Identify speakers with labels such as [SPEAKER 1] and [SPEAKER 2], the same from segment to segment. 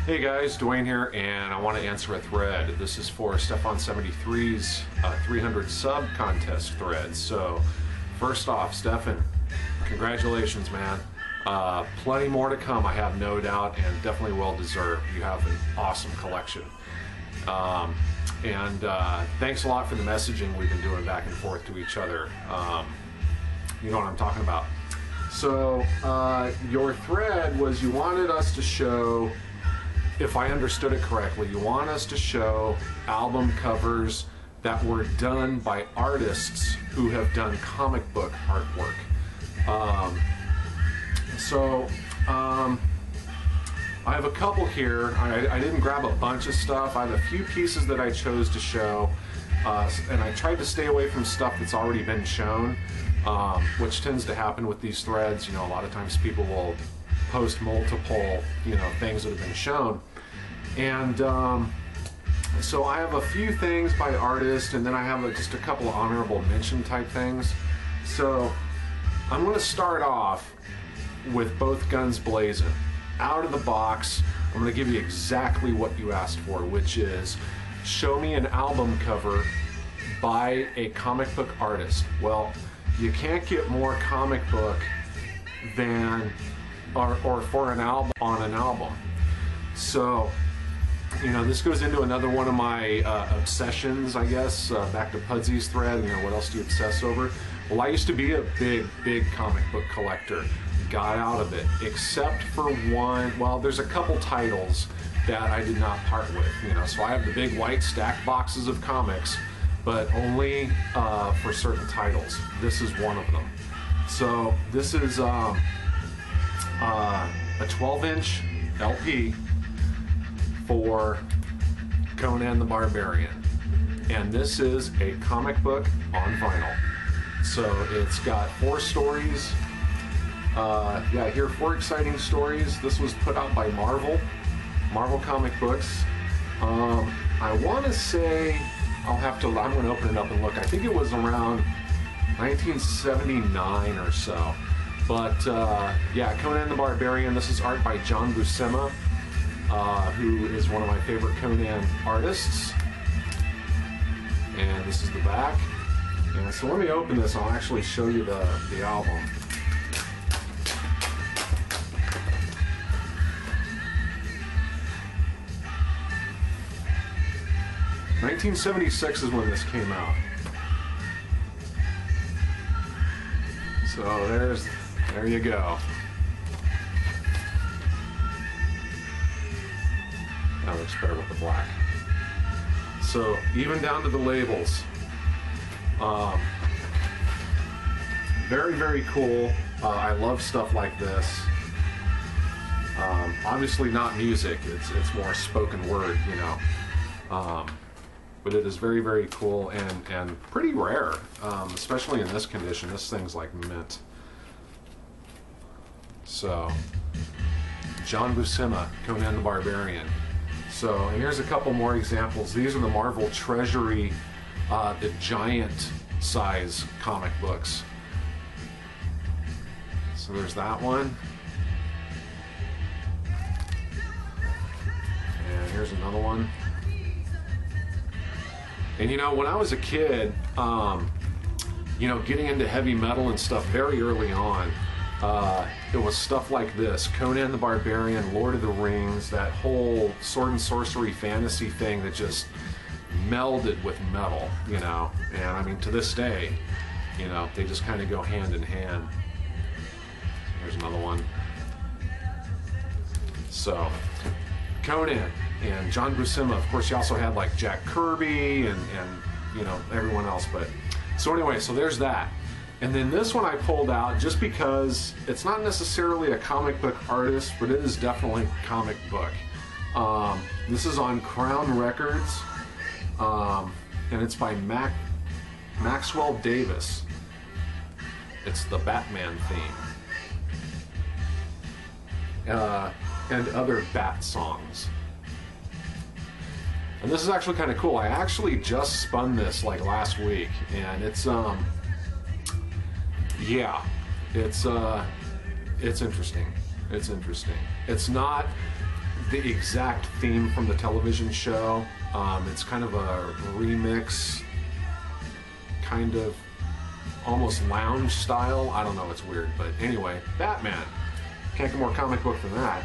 [SPEAKER 1] Hey guys, Dwayne here, and I want to answer a thread. This is for Stephan73's 300 sub contest thread. So, first off, Stephan, congratulations, man. Plenty more to come, I have no doubt, and definitely well deserved. You have an awesome collection. Thanks a lot for the messaging we've been doing back and forth to each other. You know what I'm talking about. So, your thread was you wanted us to show, if I understood it correctly, you want us to show album covers that were done by artists who have done comic book artwork. I have a couple here. I didn't grab a bunch of stuff. I have a few pieces that I chose to show, and I tried to stay away from stuff that's already been shown, which tends to happen with these threads. You know, a lot of times people will post multiple, things that have been shown. And so I have a few things by artists, and then I have just a couple of honorable mention type things. So I'm going to start off with both guns blazing. Out of the box, I'm going to give you exactly what you asked for, which is show me an album cover by a comic book artist. Well, you can't get more comic book than or for an album on an album. So, this goes into another one of my obsessions, I guess, back to Pudsy's thread. What else do you obsess over? Well, I used to be a big comic book collector. Got out of it, except for one. Well, there's a couple titles that I did not part with. So I have the big white stacked boxes of comics, but only for certain titles. This is one of them. So this is a 12-inch LP for Conan the Barbarian, and this is a comic book on vinyl. So it's got 4 stories. Here are 4 exciting stories. This was put out by Marvel Comic Books. I want to say, I'm going to open it up and look. I think it was around 1979 or so. But Conan the Barbarian. This is art by John Buscema, who is one of my favorite Conan artists. And this is the back. And so let me open this. I'll actually show you the album. '76 is when this came out. So there you go. That looks better with the black. So even down to the labels. Very cool. I love stuff like this. Obviously not music. It's more spoken word, but it is very cool and pretty rare, especially in this condition. This thing's like mint. So, John Buscema, Conan the Barbarian. So, and here's a couple more examples. These are the Marvel Treasury, the giant size comic books. So there's that one. And here's another one. And when I was a kid, getting into heavy metal and stuff very early on, it was stuff like this: Conan the Barbarian, Lord of the Rings, that whole sword and sorcery fantasy thing that just melded with metal, And I mean, to this day, they just kind of go hand in hand. Here's another one. So, Conan and John Buscema. Of course, you also had like Jack Kirby and everyone else. But so anyway, so there's that. And then this one I pulled out just because it's not necessarily a comic book artist, but it is definitely comic book. This is on Crown Records, and it's by Maxwell Davis. It's the Batman theme. And other Bat songs. And this is actually kind of cool. I actually just spun this like last week, and it's it's interesting. It's interesting. It's not the exact theme from the television show. It's kind of a remix, kind of almost lounge style. I don't know, it's weird, but anyway, Batman. Can't get more comic book than that.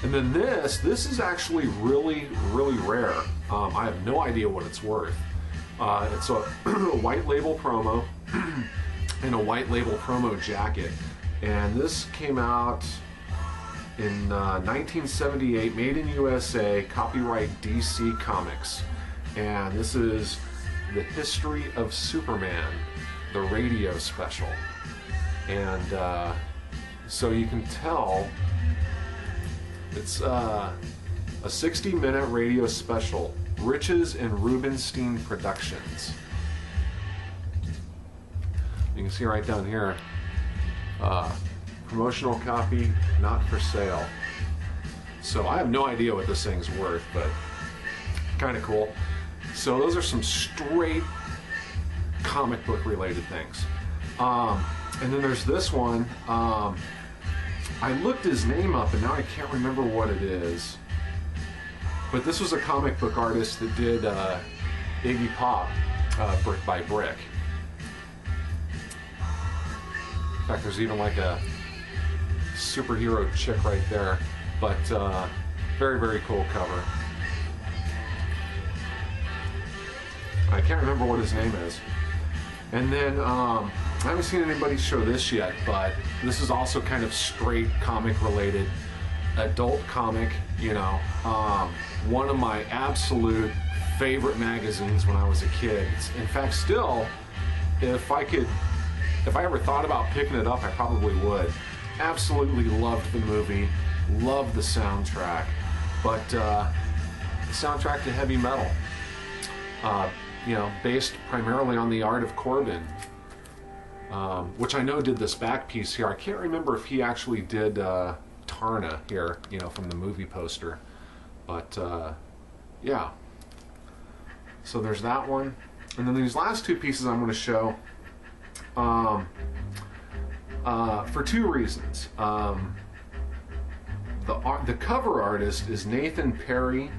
[SPEAKER 1] And then this is actually really, really rare. I have no idea what it's worth. It's a white label promo and a white label promo jacket. And this came out in 1978, made in USA, copyright DC Comics. And this is The History of Superman, the radio special. And so you can tell it's a 60-minute radio special, Riches and Rubenstein Productions. You can see right down here, promotional copy, not for sale. So I have no idea what this thing's worth, but kind of cool. So those are some straight comic book related things. And then there's this one. I looked his name up and now I can't remember what it is. But this was a comic book artist that did Iggy Pop, Brick by Brick. In fact, there's even like a superhero chick right there. But very, very cool cover. I can't remember what his name is. And then, I haven't seen anybody show this yet, but this is also kind of straight comic related, adult comic, you know. One of my absolute favorite magazines when I was a kid. In fact, still, if I ever thought about picking it up, I probably would. Absolutely loved the movie, loved the soundtrack, but the soundtrack to heavy metal, you know, based primarily on the art of Corbin, which I know did this back piece here. I can't remember if he actually did Tarna here, you know, from the movie poster. But yeah, so there's that one, and then these last two pieces I'm going to show for two reasons. The cover artist is Nathan Perry,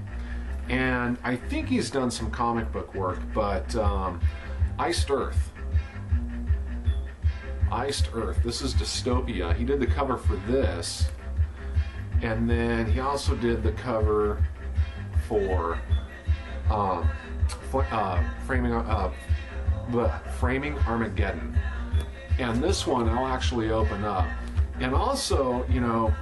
[SPEAKER 1] and I think he's done some comic book work, but Iced Earth. Iced Earth. This is Dystopia. He did the cover for this. And then he also did the cover for Framing Armageddon. And this one I'll actually open up. And also, you know,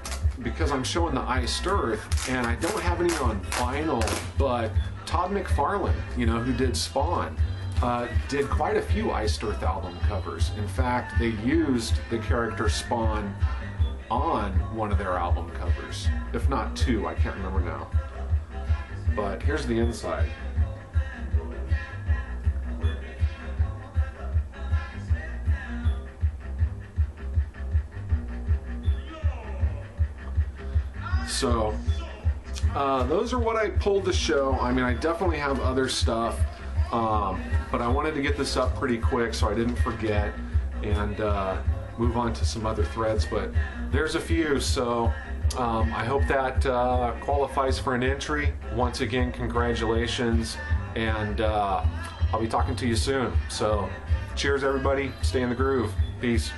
[SPEAKER 1] because I'm showing the Iced Earth, and I don't have any on vinyl, but Todd McFarlane, you know, who did Spawn, did quite a few Iced Earth album covers. In fact, they used the character Spawn on one of their album covers, if not two, I can't remember now. But here's the inside. So those are what I pulled to show. I mean, I definitely have other stuff, but I wanted to get this up pretty quick so I didn't forget and move on to some other threads. But there's a few, so I hope that qualifies for an entry. Once again, congratulations, and I'll be talking to you soon. So cheers, everybody. Stay in the groove. Peace.